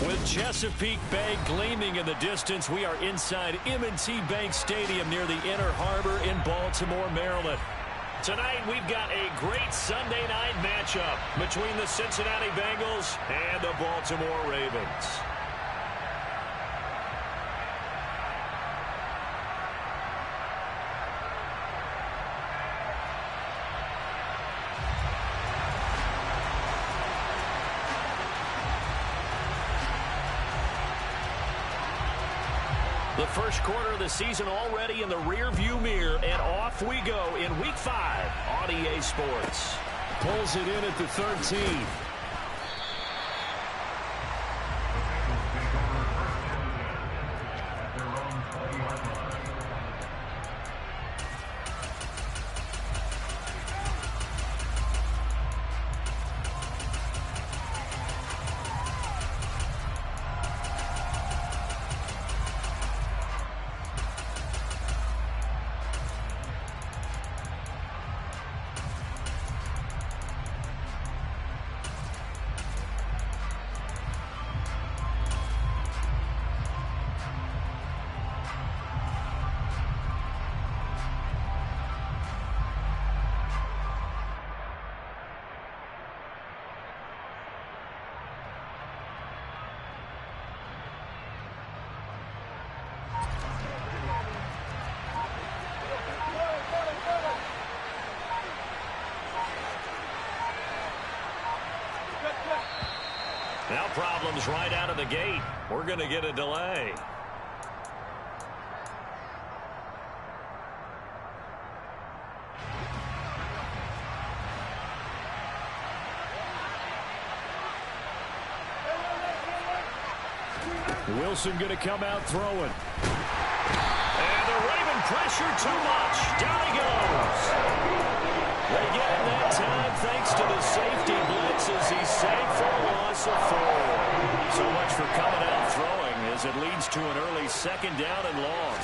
With Chesapeake Bay gleaming in the distance, we are inside M&T Bank Stadium near the Inner Harbor in Baltimore, Maryland. Tonight, we've got a great Sunday night matchup between the Cincinnati Bengals and the Baltimore Ravens. The first quarter of the season already in the rearview mirror, and off we go in Week 5 on EA Sports. Pulls it in at the 13. Now problems right out of the gate. We're going to get a delay. Wilson going to come out throwing. And the Raven pressure too much. Down he goes. They get him that time thanks to the safety blitz as he's sacked for a loss of 4. So much for coming out throwing as it leads to an early second down and long.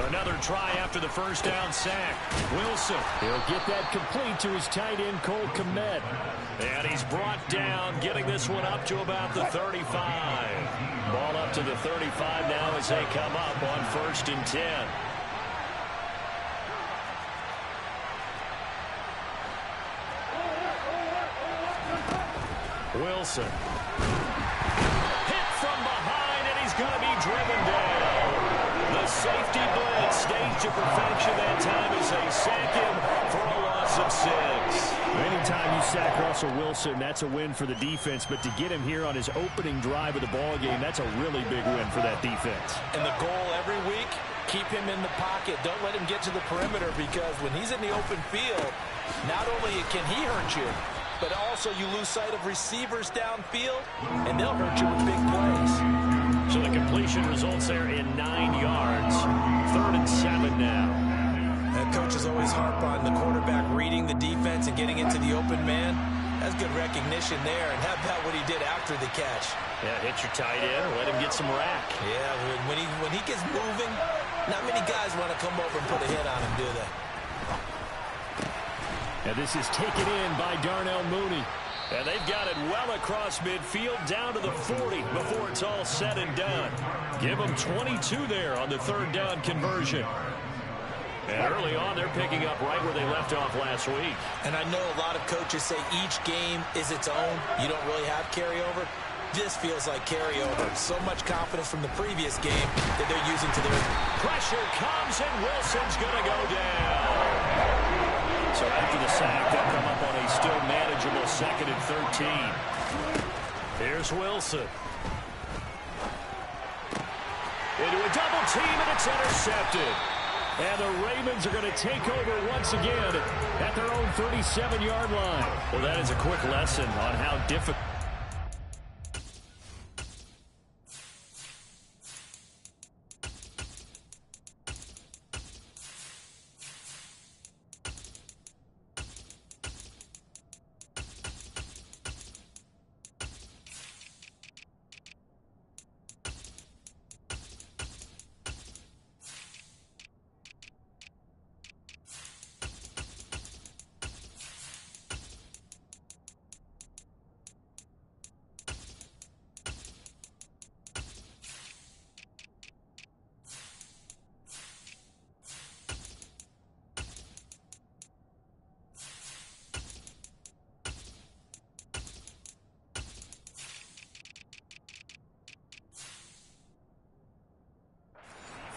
Another try after the first down sack. Wilson, he'll get that complete to his tight end, Cole Kmet. And he's brought down, getting this one up to about the 35. Ball up to the 35 now as they come up on 1st and 10. Wilson. Hit from behind, and he's going to be driven down. The safety blitz staged to perfection that time as they sack him for a loss of 6. Anytime you sack Russell Wilson, that's a win for the defense. But to get him here on his opening drive of the ball game, that's a really big win for that defense. And the goal every week, keep him in the pocket. Don't let him get to the perimeter, because when he's in the open field, not only can he hurt you, but also you lose sight of receivers downfield, and they'll hurt you with big plays. So the completion results there in 9 yards. 3rd and 7 now. Coaches always harp on the quarterback reading the defense and getting into the open man. That's good recognition there, and how about what he did after the catch? Yeah, hit your tight end, let him get some rack. Yeah, when he gets moving, not many guys want to come over and put a hit on him, do they? And this is taken in by Darnell Mooney. And they've got it well across midfield down to the 40 before it's all said and done. Give them 22 there on the 3rd down conversion. And early on, they're picking up right where they left off last week. And I know a lot of coaches say each game is its own. You don't really have carryover. This feels like carryover. So much confidence from the previous game that they're using to their... Pressure comes, and Wilson's going to go down. So after the sack, they'll come up on a still manageable 2nd and 13. Here's Wilson. Into a double team, and it's intercepted. And the Ravens are going to take over once again at their own 37-yard line. Well, that is a quick lesson on how difficult.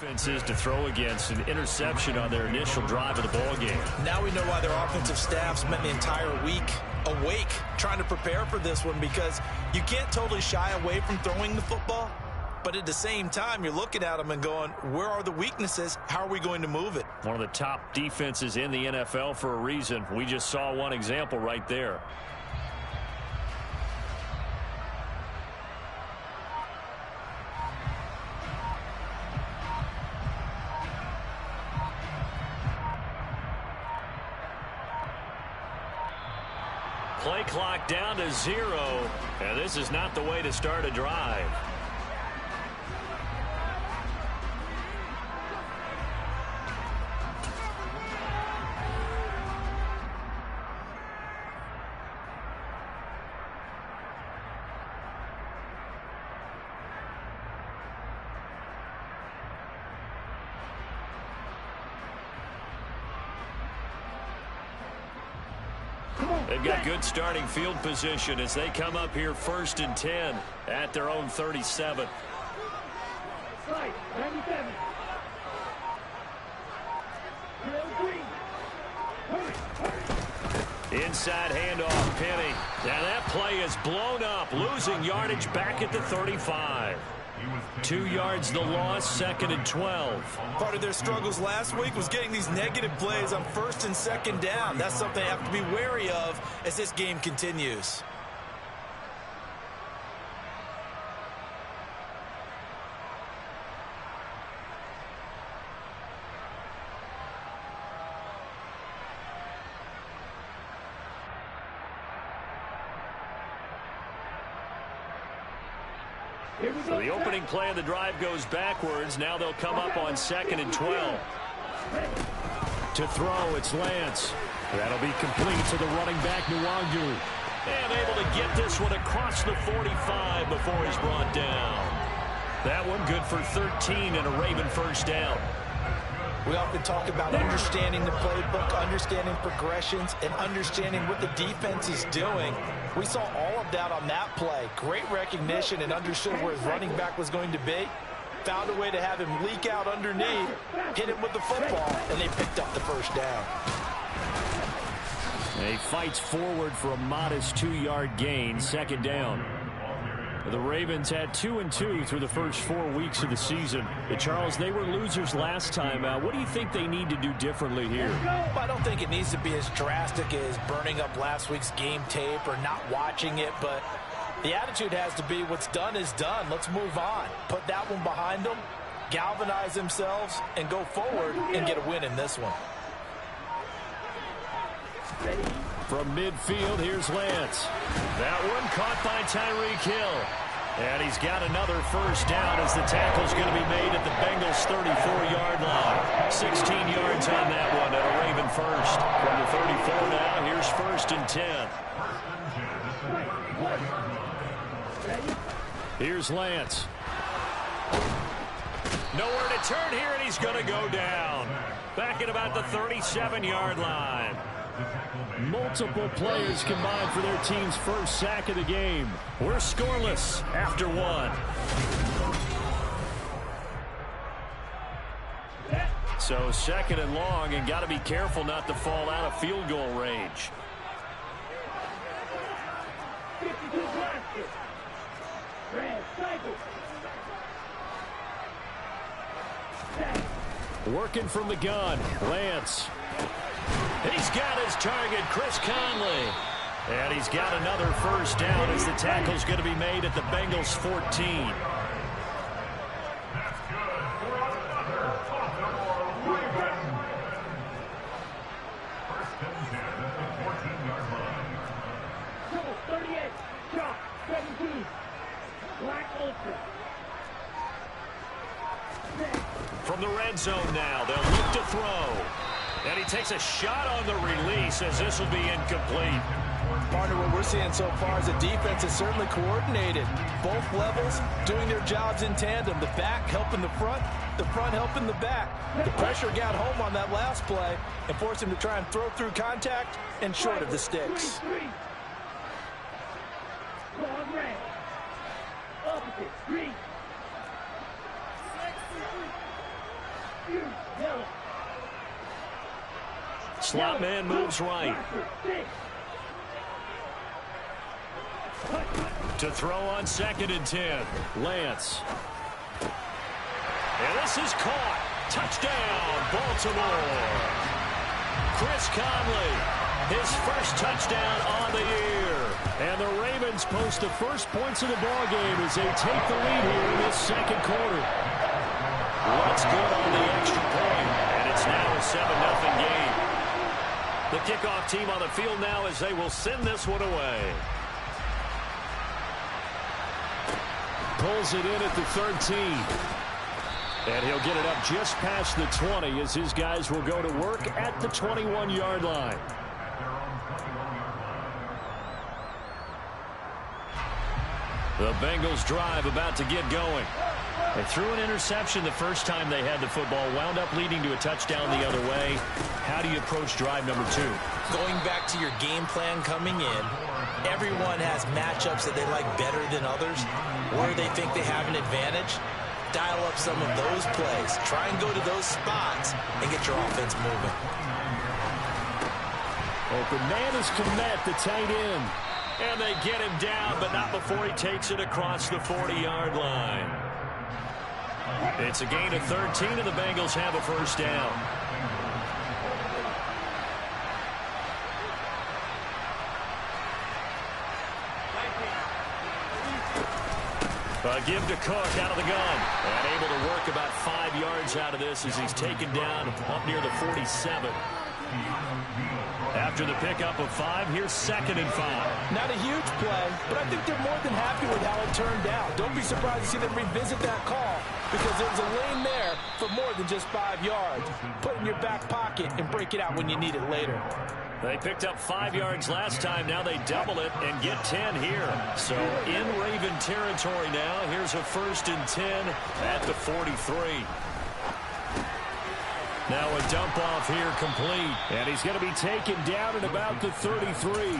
defenses to throw against an interception on their initial drive of the ball game. Now we know why their offensive staff spent the entire week awake trying to prepare for this one, because you can't totally shy away from throwing the football, but at the same time you're looking at them and going, where are the weaknesses? How are we going to move it? One of the top defenses in the NFL for a reason. We just saw one example right there. Play clock down to 0, and this is not the way to start a drive. They've got good starting field position as they come up here 1st and 10 at their own 37. Inside handoff, Penny. Now that play is blown up, losing yardage back at the 35. 2 yards the loss, 2nd and 12. Part of their struggles last week was getting these negative plays on 1st and 2nd down. That's something they have to be wary of as this game continues. So the opening play of the drive goes backwards. Now they'll come up on 2nd and 12. To throw, it's Lance. That'll be complete to the running back, Nwangu. And able to get this one across the 45 before he's brought down. That one good for 13 and a Raven first down. We often talk about understanding the playbook, understanding progressions, and understanding what the defense is doing. We saw all of that on that play. Great recognition and understood where his running back was going to be. Found a way to have him leak out underneath, hit him with the football, and they picked up the first down. He fights forward for a modest 2-yard gain, 2nd down. The Ravens had 2-2 through the first 4 weeks of the season. Charles, they were losers last time out. What do you think they need to do differently here? I don't think it needs to be as drastic as burning up last week's game tape or not watching it, but the attitude has to be what's done is done. Let's move on. Put that one behind them, galvanize themselves, and go forward and get a win in this one. From midfield, here's Lance. That one caught by Tyreek Hill. And he's got another first down as the tackle's going to be made at the Bengals' 34-yard line. 16 yards on that one at a Raven first. From the 34 now, here's 1st and 10. Here's Lance. Nowhere to turn here, and he's going to go down. Back at about the 37-yard line. Multiple players combined for their team's first sack of the game. We're scoreless after 1. So 2nd and long, and got to be careful not to fall out of field goal range. Working from the gun, Lance. He's got his target, Chris Conley. And he's got another first down as the tackle's going to be made at the Bengals' 14. From the red zone now, they'll look to throw. And he takes a shot on the release as this will be incomplete. Partner, what we're seeing so far is the defense is certainly coordinated. Both levels doing their jobs in tandem. The back helping the front helping the back. The pressure got home on that last play and forced him to try and throw through contact and short of the sticks. Slot man moves right. To throw on 2nd and 10. Lance. And this is caught. Touchdown, Baltimore. Chris Conley, his first touchdown on the year. And the Ravens post the first points of the ballgame as they take the lead here in this second quarter. What's good on the extra point, and it's now a 7-0 game. The kickoff team on the field now as they will send this one away. Pulls it in at the 13. And he'll get it up just past the 20 as his guys will go to work at the 21-yard line. The Bengals drive about to get going. They threw an interception the first time they had the football, wound up leading to a touchdown the other way. How do you approach drive number 2? Going back to your game plan coming in, everyone has matchups that they like better than others, where they think they have an advantage. Dial up some of those plays. Try and go to those spots and get your offense moving. Open man is Kmet, the tight end. And they get him down, but not before he takes it across the 40-yard line. It's a gain of 13, and the Bengals have a first down. A give to Cook out of the gun. And able to work about 5 yards out of this as he's taken down up near the 47. After the pickup of 5, here's 2nd and 5. Not a huge play, but I think they're more than happy with how it turned out. Don't be surprised to see them revisit that call because there's a lane there for more than just 5 yards. Put it in your back pocket and break it out when you need it later. They picked up 5 yards last time. Now they double it and get 10 here. So in Raven territory now. Here's a 1st and 10 at the 43. Now a dump off here complete. And he's going to be taken down at about the 33.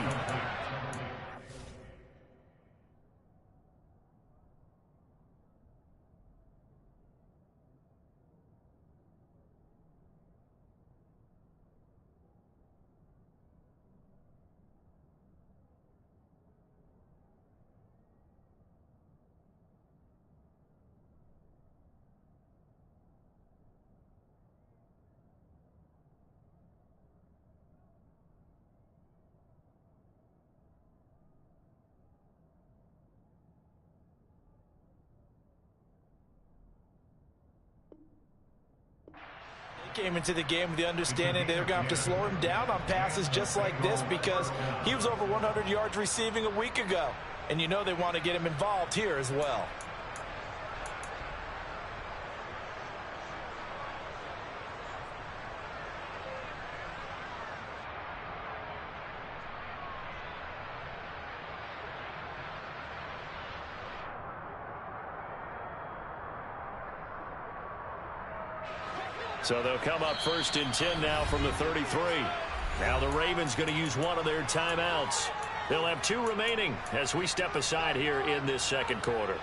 Came into the game with the understanding they're going to have to slow him down on passes just like this because he was over 100 yards receiving a week ago. And you know they want to get him involved here as well. So they'll come up 1st and 10 now from the 33. Now the Ravens going to use one of their timeouts. They'll have 2 remaining as we step aside here in this second quarter.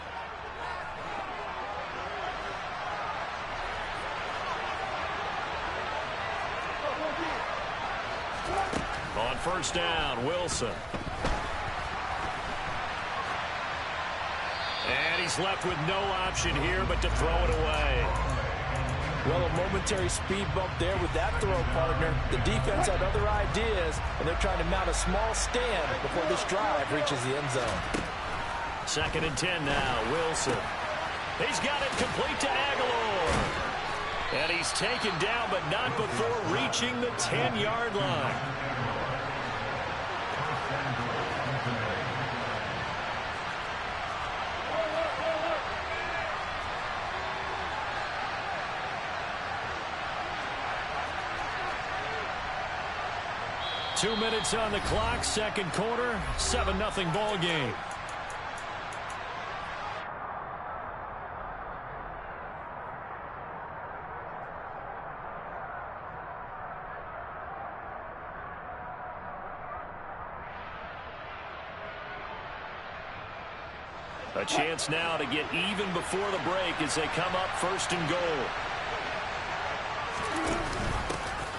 On 1st down, Wilson. And he's left with no option here but to throw it away. Well, a momentary speed bump there with that throw, partner. The defense had other ideas, and they're trying to mount a small stand before this drive reaches the end zone. 2nd and 10 now, Wilson. He's got it complete to Aguilar. And he's taken down, but not before reaching the 10-yard line. Two minutes on the clock, second quarter, 7-0 ball game. A chance now to get even before the break as they come up 1st and goal.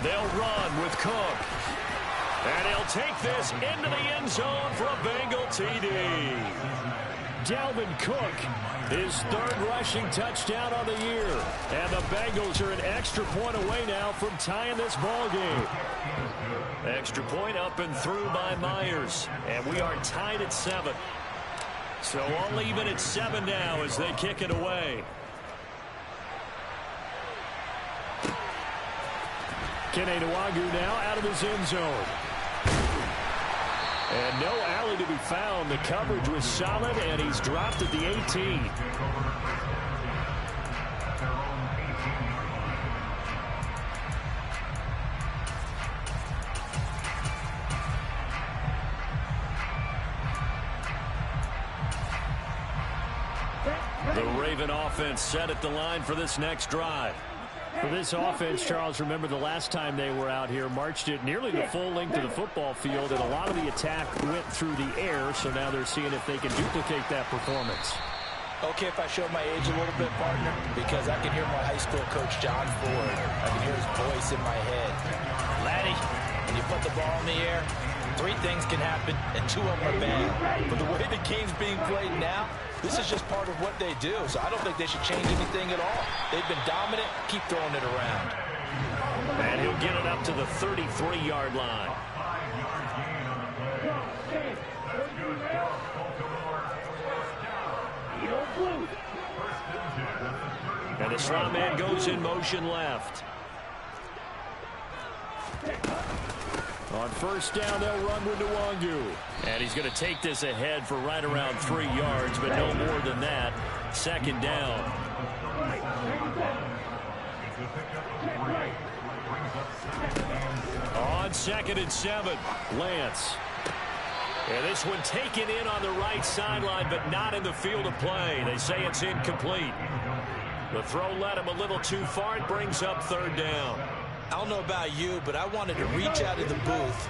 They'll run with Cook. And he'll take this into the end zone for a Bengal TD. Dalvin Cook, his third rushing touchdown on the year. And the Bengals are an extra point away now from tying this ball game. Extra point up and through by Myers. And we are tied at 7. So all even at 7 now as they kick it away. Kene Nwagu now out of his end zone. And no alley to be found. The coverage was solid, and he's dropped at the 18. The Raven offense set at the line for this next drive. For this offense, Charles, remember the last time they were out here, marched it nearly the full length of the football field, and a lot of the attack went through the air, so now they're seeing if they can duplicate that performance. Okay, if I show my age a little bit, partner, because I can hear my high school coach, John Ford. I can hear his voice in my head. Laddie, when you put the ball in the air, 3 things can happen, and 2 of them are bad. But the way the game's being played now, this is just part of what they do, so I don't think they should change anything at all. They've been dominant. Keep throwing it around. And he'll get it up to the 33-yard line. And the slot man goes in motion left. On first down, they'll run with Nwagu. And he's going to take this ahead for right around 3 yards, but no more than that. Second down. On 2nd and 7, Lance. And this one taken in on the right sideline, but not in the field of play. They say it's incomplete. The throw led him a little too far. It brings up 3rd down. I don't know about you, but I wanted to reach out of the booth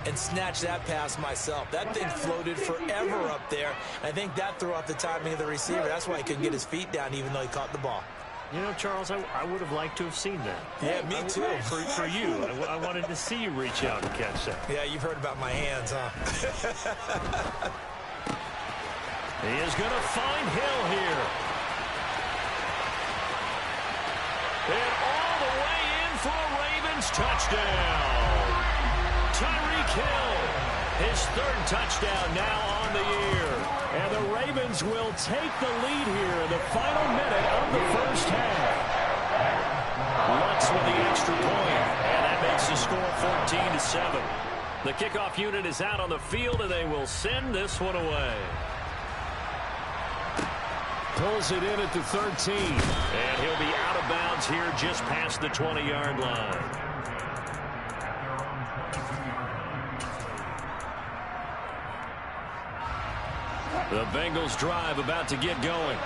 and snatch that pass myself. That thing floated forever up there. I think that threw off the timing of the receiver. That's why he couldn't get his feet down even though he caught the ball. You know, Charles, I would have liked to have seen that. Yeah, me too. For you. I wanted to see you reach out and catch that. Yeah, you've heard about my hands, huh? He is going to find Hill here. And all the way in for a Ravens touchdown. Tyreek Hill, his 3rd touchdown now on the year. And the Ravens will take the lead here in the final minute of the first half. Lutz with the extra point, and that makes the score 14-7. The kickoff unit is out on the field, and they will send this one away. Pulls it in at the 13, and he'll be out of bounds here just past the 20-yard line. The Bengals drive about to get going.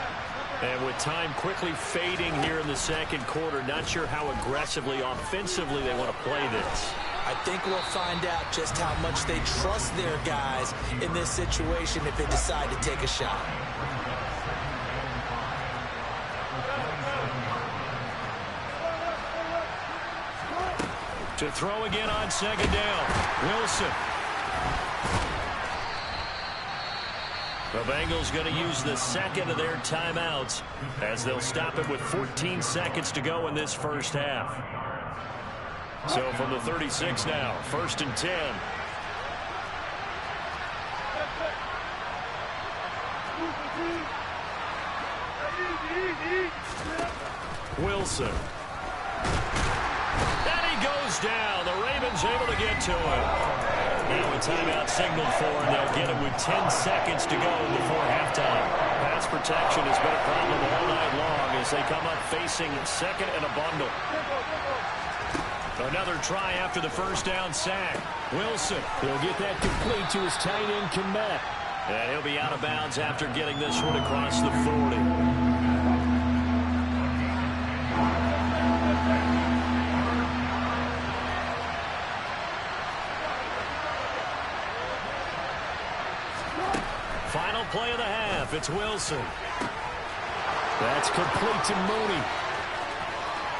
And with time quickly fading here in the 2nd quarter, not sure how aggressively, offensively they want to play this. I think we'll find out just how much they trust their guys in this situation if they decide to take a shot. To throw again on 2nd down, Wilson. The Bengals going to use the 2nd of their timeouts as they'll stop it with 14 seconds to go in this first half. So from the 36 now, 1st and 10. Wilson. And he goes down. The Ravens able to get to him. Now a timeout signaled for, and they'll get it with 10 seconds to go before halftime. Pass protection has been a problem all night long as they come up facing 2nd and a bundle. Another try after the first down sack. Wilson, he'll get that complete to his tight end, Kmet. And he'll be out of bounds after getting this one across the 40. Final play of the half. It's Wilson. That's complete to Mooney.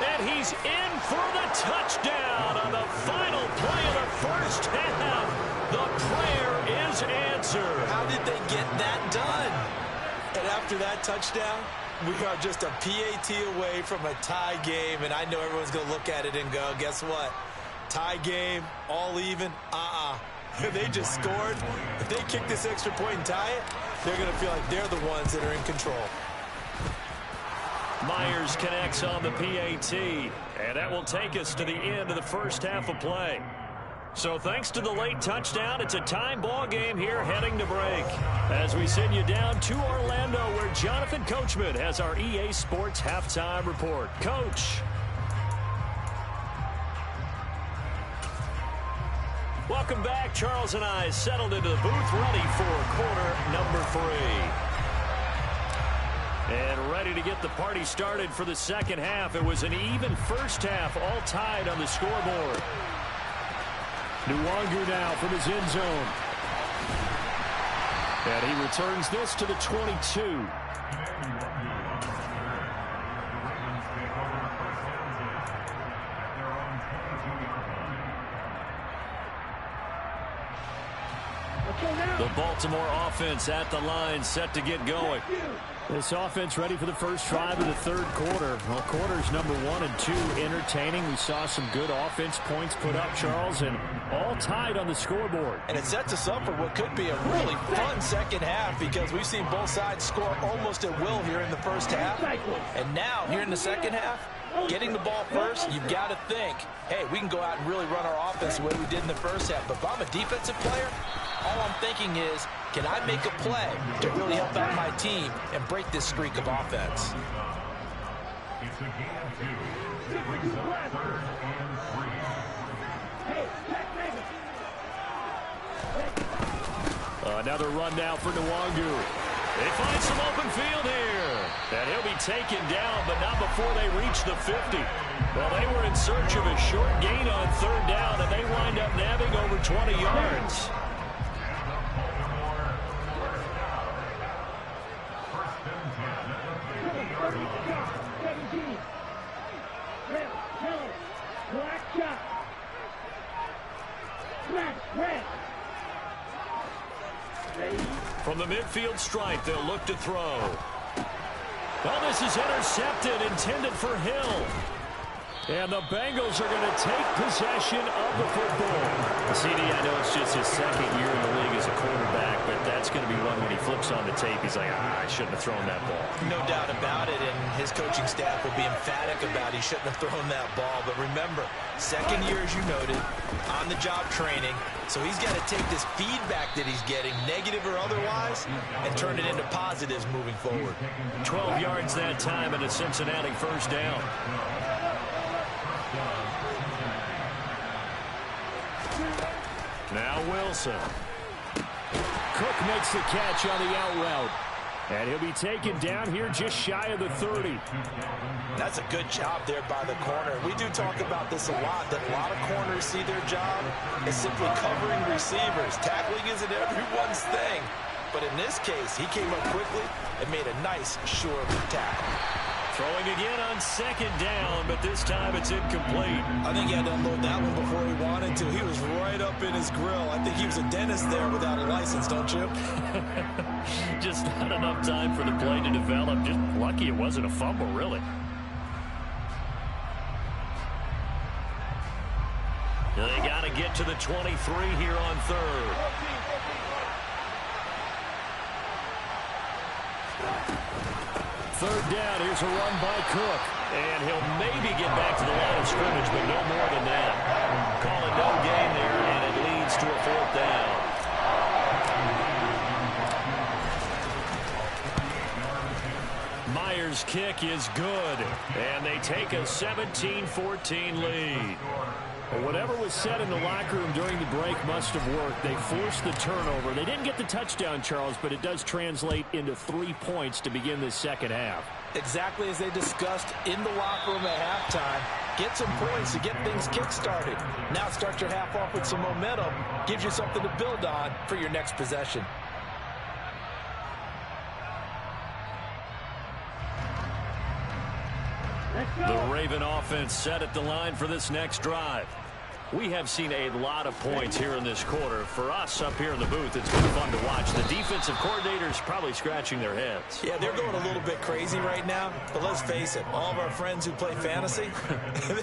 And he's in for the touchdown on the final play of the first half. The prayer is answered. How did they get that done? And after that touchdown, we are just a PAT away from a tie game. And I know everyone's going to look at it and go, guess what? Tie game, all even, They just scored. If they kick this extra point and tie it, they're going to feel like they're the ones that are in control. Myers connects on the PAT, and that will take us to the end of the first half of play. So thanks to the late touchdown, it's a time ball game here heading to break. As we send you down to Orlando, where Jonathan Coachman has our EA Sports halftime report. Coach. Welcome back. Charles and I settled into the booth, ready for quarter number 3. And ready to get the party started for the second half. It was an even first half, all tied on the scoreboard. Nwangu now from his end zone. And he returns this to the 22. The Baltimore offense at the line, set to get going. This offense ready for the first drive of the third quarter. Well, quarters number 1 and 2 entertaining. We saw some good offense points put up, Charles, and all tied on the scoreboard. And it sets us up for what could be a really fun second half, because we've seen both sides score almost at will here in the first half. And now, here in the second half, getting the ball first, you've got to think, hey, we can go out and really run our offense the way we did in the first half. But if I'm a defensive player, all I'm thinking is, can I make a play to really help out my team and break this streak of offense? Another run now for Nwangu. They find some open field here. And he'll be taken down, but not before they reach the 50. Well, they were in search of a short gain on third down, and they wind up nabbing over 20 yards. From the midfield stripe, they'll look to throw. Well, this is intercepted, intended for Hill. And the Bengals are going to take possession of the football. CD, I know it's just his second year in the league as a quarterback, but that's going to be one when he flips on the tape. He's like, I shouldn't have thrown that ball. No doubt about it, and his coaching staff will be emphatic about he shouldn't have thrown that ball. But remember, second year, as you noted, on-the-job training. So he's got to take this feedback that he's getting, negative or otherwise, and turn it into positives moving forward. 12 yards that time and a Cincinnati first down. Now Wilson. Cook makes the catch on the out route. And he'll be taken down here just shy of the 30. That's a good job there by the corner. We do talk about this a lot, that a lot of corners see their job as simply covering receivers. Tackling isn't everyone's thing. But in this case, he came up quickly and made a nice, sure tackle. Throwing again on second down, but this time it's incomplete. I think he had to unload that one before he wanted to. He was right up in his grill. I think he was a dentist there without a license, don't you? Just not enough time for the play to develop. Just lucky it wasn't a fumble, really. They got to get to the 23 here on third. Third down, here's a run by Cook. And he'll maybe get back to the line of scrimmage, but no more than that. Call it no gain there, and it leads to a fourth down. Myers' kick is good, and they take a 17-14 lead. Well, whatever was said in the locker room during the break must have worked. They forced the turnover. They didn't get the touchdown, Charles, but it does translate into 3 points to begin this second half. Exactly as they discussed in the locker room at halftime. Get some points to get things kick-started. Now start your half off with some momentum. Gives you something to build on for your next possession. The Raven offense set at the line for this next drive. We have seen a lot of points here in this quarter. For us up here in the booth, it's been fun to watch. The defensive coordinators probably scratching their heads. Yeah, they're going a little bit crazy right now. But let's face it, all of our friends who play fantasy,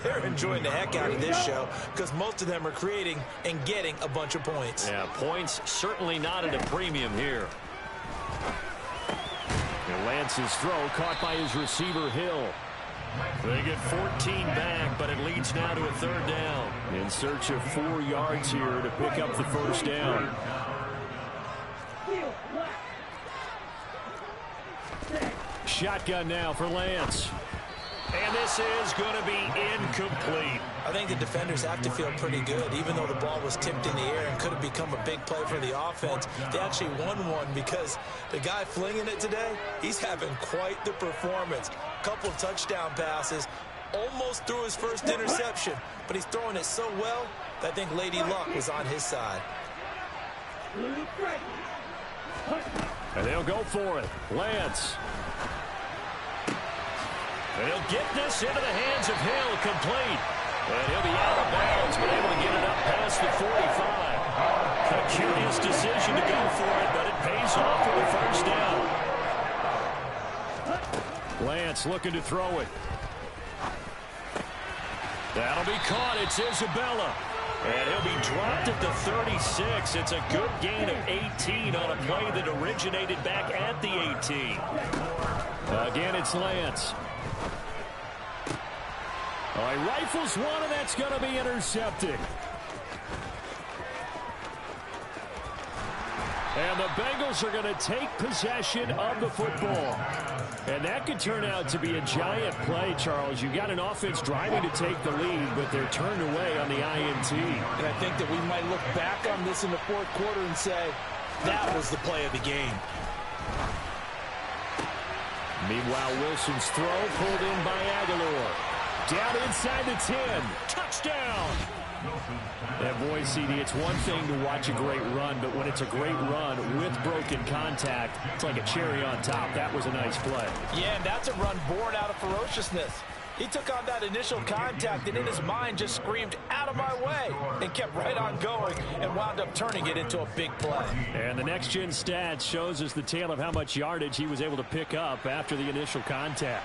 they're enjoying the heck out of this show because most of them are creating and getting a bunch of points. Yeah, points certainly not at a premium here. And Lance's throw caught by his receiver, Hill. They get 14 back, but it leads now to a third down. In search of 4 yards here to pick up the first down. Shotgun now for Lance. And this is going to be incomplete. I think the defenders have to feel pretty good. Even though the ball was tipped in the air and could have become a big play for the offense, they actually won one because the guy flinging it today, he's having quite the performance. Couple of touchdown passes, almost threw his first interception, but he's throwing it so well that I think Lady Luck was on his side. And they'll go for it. Lance. They'll get this into the hands of Hill, complete. And he'll be out of bounds, but able to get it up past the 45. A curious decision to go for it, but it pays off for the first down. Lance looking to throw it. That'll be caught. It's Isabella. And he'll be dropped at the 36. It's a good gain of 18 on a play that originated back at the 18. Again, it's Lance. Oh, he rifles one, and that's going to be intercepted. And the Bengals are going to take possession of the football. And that could turn out to be a giant play, Charles. You got an offense driving to take the lead, but they're turned away on the INT. And I think that we might look back on this in the fourth quarter and say, that was the play of the game. Meanwhile, Wilson's throw pulled in by Aguilar. Down inside the 10. Touchdown! And boy, CD, it's one thing to watch a great run, but when it's a great run with broken contact, it's like a cherry on top. That was a nice play. Yeah, and that's a run born out of ferociousness. He took on that initial contact and in his mind just screamed, out of my way, and kept right on going and wound up turning it into a big play. And the next-gen stats shows us the tale of how much yardage he was able to pick up after the initial contact.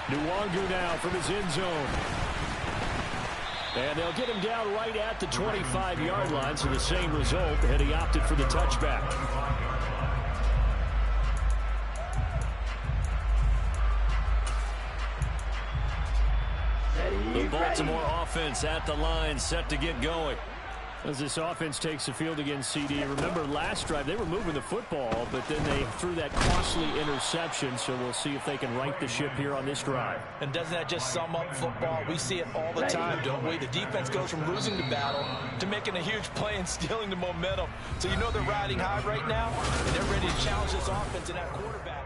Nwangu now from his end zone. And they'll get him down right at the 25-yard line, so the same result, and he opted for the touchback. The Baltimore offense at the line, set to get going. As this offense takes the field against CD, remember last drive they were moving the football, but then they threw that costly interception, so we'll see if they can right the ship here on this drive. And doesn't that just sum up football? We see it all the time, don't we? The defense goes from losing the battle to making a huge play and stealing the momentum. So you know they're riding high right now, and they're ready to challenge this offense and that quarterback.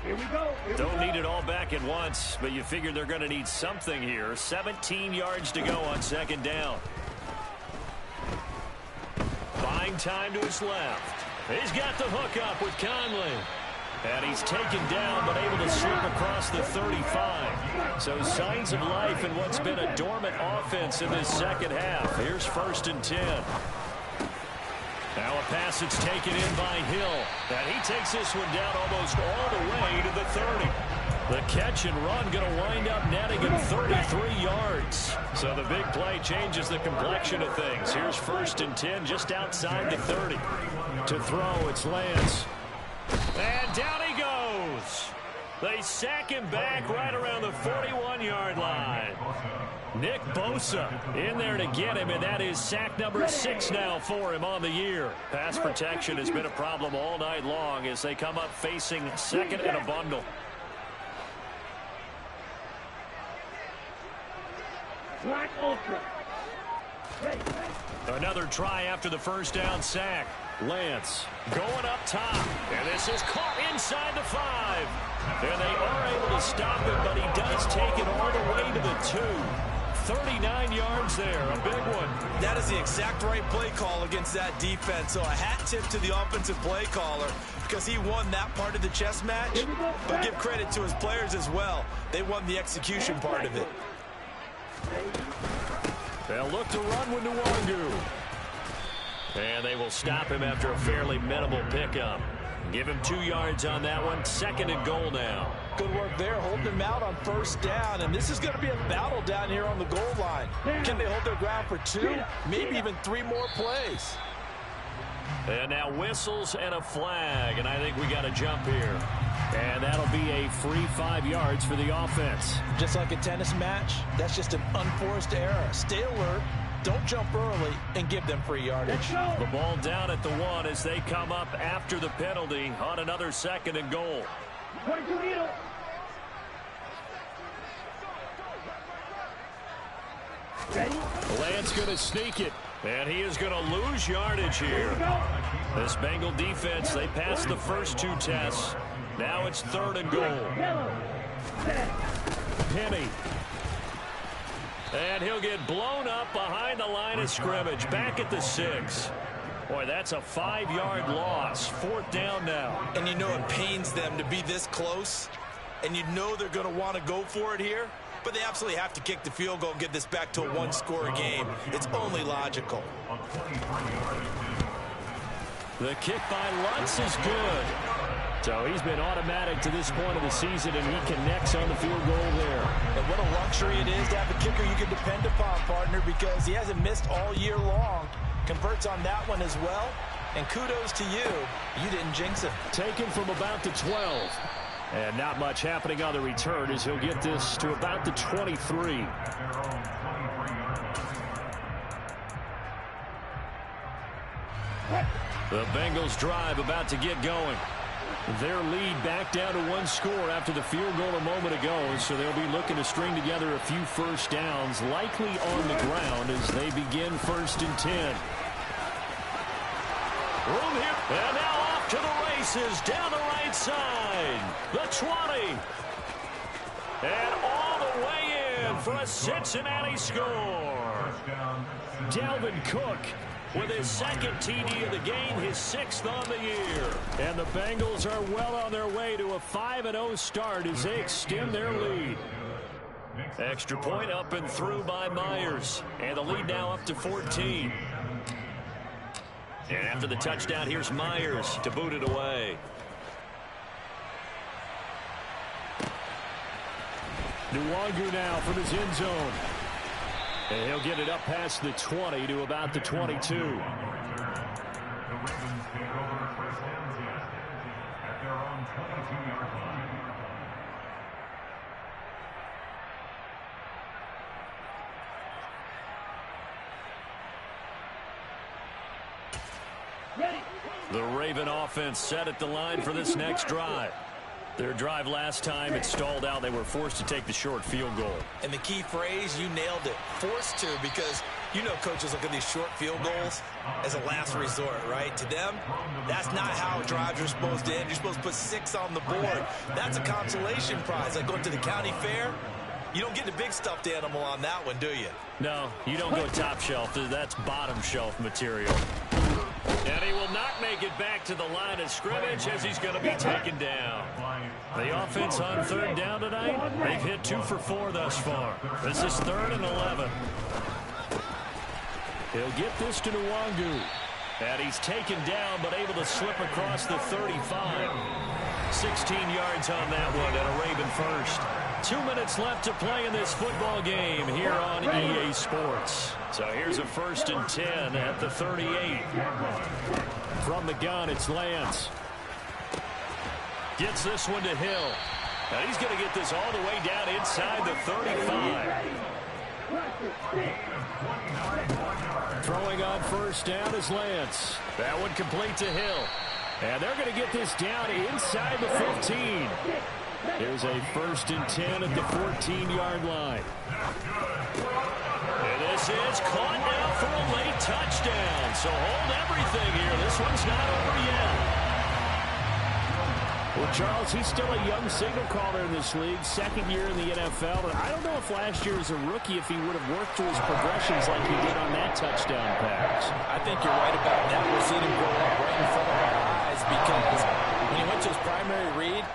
Here we go. Don't need it all back at once, but you figure they're going to need something here. 17 yards to go on second down. Buying time to his left. He's got the hook up with Conley. And he's taken down, but able to slip across the 35. So signs of life in what's been a dormant offense in this second half. Here's 1st and 10. Now a pass that's taken in by Hill. And he takes this one down almost all the way to the 30. The catch and run going to wind up netting him 33 yards. So the big play changes the complexion of things. Here's 1st and 10 just outside the 30. To throw, it's Lance. And down he goes. They sack him back right around the 41-yard line. Nick Bosa in there to get him, and that is sack number 6 now for him on the year. Pass protection has been a problem all night long as they come up facing 2nd and a bundle. Black Ultra. Another try after the first down sack. Lance going up top, and this is caught inside the 5. And they are able to stop him, but he does take it all the way to the 2. 39 yards there, a big one. That is the exact right play call against that defense. So a hat tip to the offensive play caller because he won that part of the chess match. But give credit to his players as well. They won the execution part of it. They'll look to run with Nwangu. And they will stop him after a fairly minimal pickup. Give him 2 yards on that one. 2nd and goal now. Good work there, holding him out on 1st down. And this is going to be a battle down here on the goal line. Can they hold their ground for 2, maybe even 3 more plays? And now whistles and a flag. And I think we got a jump here. And that'll be a free 5 yards for the offense. Just like a tennis match, that's just an unforced error. Stay alert. Don't jump early and give them free yardage. The ball down at the 1 as they come up after the penalty on another 2nd and goal. Lance going to sneak it, and he is going to lose yardage here. This Bengal defense, they passed the first 2 tests. Now it's 3rd and goal. Penny. And he'll get blown up behind the line of scrimmage. Back at the 6. Boy, that's a 5-yard loss. 4th down now. And you know it pains them to be this close. And you know they're going to want to go for it here. But they absolutely have to kick the field goal and get this back to a 1-score game. It's only logical. The kick by Lutz is good. So he's been automatic to this point of the season, and he connects on the field goal there. And what a luxury it is to have a kicker you can depend upon, partner, because he hasn't missed all year long. Converts on that one as well. And kudos to you. You didn't jinx him. Taken from about the 12. And not much happening on the return as he'll get this to about the 23. The Bengals drive about to get going. Their lead back down to 1 score after the field goal a moment ago, so they'll be looking to string together a few first downs, likely on the ground as they begin 1st and 10. Room here, and now off to the races, down the right side, the 20. And all the way in for a Cincinnati score. Dalvin Cook with his 2nd TD of the game, his 6th on the year. And the Bengals are well on their way to a 5-0 start as they extend their lead. Extra point up and through by Myers. And the lead now up to 14. And after the touchdown, here's Myers to boot it away. Nwangu now from his end zone. And he'll get it up past the 20 to about the 22. The Raven offense set at the line for this next drive. Their drive last time, it stalled out. They were forced to take the short field goal. And the key phrase, you nailed it. Forced to, because you know coaches look at these short field goals as a last resort, right? To them, that's not how drives are supposed to end. You're supposed to put 6 on the board. That's a consolation prize. Like going to the county fair, you don't get the big stuffed animal on that one, do you? No, you don't go top shelf. That's bottom shelf material. And he will not make it back to the line of scrimmage as he's going to be taken down. The offense on 3rd down tonight, they've hit 2 for 4 thus far. This is 3rd and 11. He'll get this to Nwangu. And he's taken down but able to slip across the 35. 16 yards on that one and a Raven first. 2 minutes left to play in this football game here on EA Sports. So here's a 1st and 10 at the 38. From the gun, it's Lance. Gets this one to Hill. And he's going to get this all the way down inside the 35. Throwing on 1st down is Lance. That one complete to Hill. And they're going to get this down inside the 15. Here's a 1st and 10 at the 14-yard line. And this is caught now for a late touchdown. So hold everything here. This one's not over yet. Well, Charles, he's still a young signal caller in this league, second year in the NFL. And I don't know if last year as a rookie, if he would have worked through his progressions like he did on that touchdown pass. I think you're right about that. We're seeing him grow up right in front of our eyes because when he went to his primary read,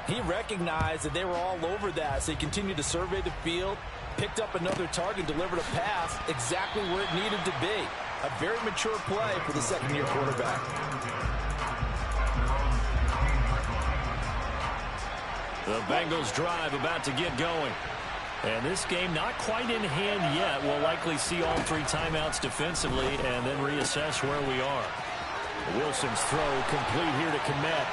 he recognized that they were all over that. So he continued to survey the field, picked up another target, delivered a pass exactly where it needed to be. A very mature play for the second-year quarterback. The Bengals drive about to get going. And this game not quite in hand yet. We'll likely see all three timeouts defensively and then reassess where we are. Wilson's throw complete here to Kmet.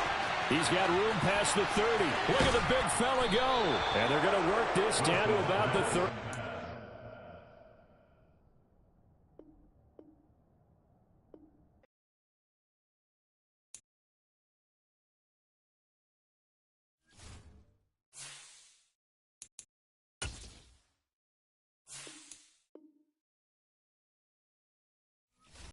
He's got room past the 30. Look at the big fella go. And they're going to work this down to about the 30.